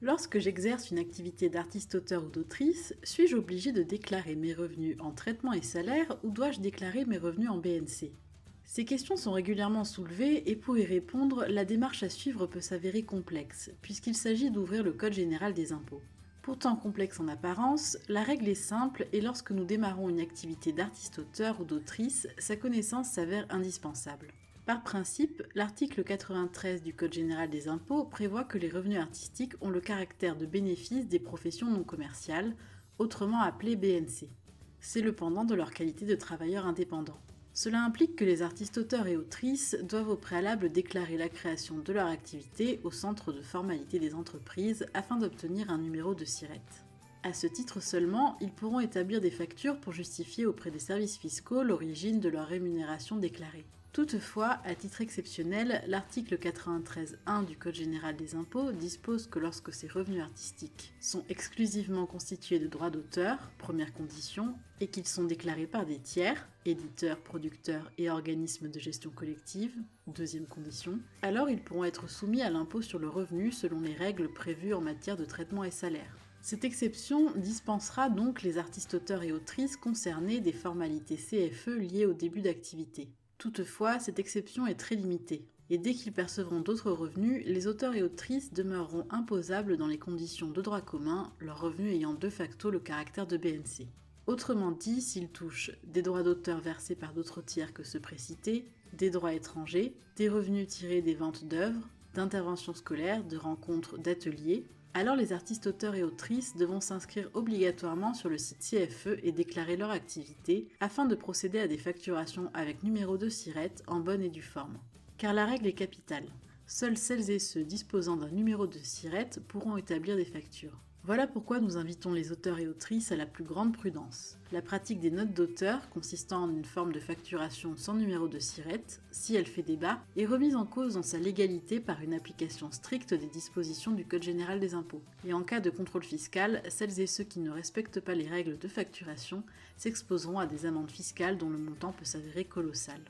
Lorsque j'exerce une activité d'artiste-auteur ou d'autrice, suis-je obligé de déclarer mes revenus en traitement et salaire ou dois-je déclarer mes revenus en BNC? Ces questions sont régulièrement soulevées et pour y répondre, la démarche à suivre peut s'avérer complexe, puisqu'il s'agit d'ouvrir le Code général des impôts. Pourtant complexe en apparence, la règle est simple et lorsque nous démarrons une activité d'artiste-auteur ou d'autrice, sa connaissance s'avère indispensable. Par principe, l'article 93 du Code général des impôts prévoit que les revenus artistiques ont le caractère de bénéfice des professions non commerciales, autrement appelées BNC. C'est le pendant de leur qualité de travailleurs indépendants. Cela implique que les artistes-auteurs et autrices doivent au préalable déclarer la création de leur activité au centre de formalité des entreprises afin d'obtenir un numéro de SIRET. À ce titre seulement, ils pourront établir des factures pour justifier auprès des services fiscaux l'origine de leur rémunération déclarée. Toutefois, à titre exceptionnel, l'article 93.1 du Code général des impôts dispose que lorsque ces revenus artistiques sont exclusivement constitués de droits d'auteur, première condition, et qu'ils sont déclarés par des tiers, éditeurs, producteurs et organismes de gestion collective, deuxième condition, alors ils pourront être soumis à l'impôt sur le revenu selon les règles prévues en matière de traitement et salaire. Cette exception dispensera donc les artistes-auteurs et autrices concernés des formalités CFE liées au début d'activité. Toutefois, cette exception est très limitée, et dès qu'ils percevront d'autres revenus, les auteurs et autrices demeureront imposables dans les conditions de droit commun, leurs revenus ayant de facto le caractère de BNC. Autrement dit, s'ils touchent des droits d'auteur versés par d'autres tiers que ceux précités, des droits étrangers, des revenus tirés des ventes d'œuvres, d'interventions scolaires, de rencontres, d'ateliers, alors les artistes auteurs et autrices devront s'inscrire obligatoirement sur le site CFE et déclarer leur activité afin de procéder à des facturations avec numéro de SIRET en bonne et due forme. Car la règle est capitale. Seuls celles et ceux disposant d'un numéro de SIRET pourront établir des factures. Voilà pourquoi nous invitons les auteurs et autrices à la plus grande prudence. La pratique des notes d'auteur, consistant en une forme de facturation sans numéro de SIRET, si elle fait débat, est remise en cause dans sa légalité par une application stricte des dispositions du Code général des impôts. Et en cas de contrôle fiscal, celles et ceux qui ne respectent pas les règles de facturation s'exposeront à des amendes fiscales dont le montant peut s'avérer colossal.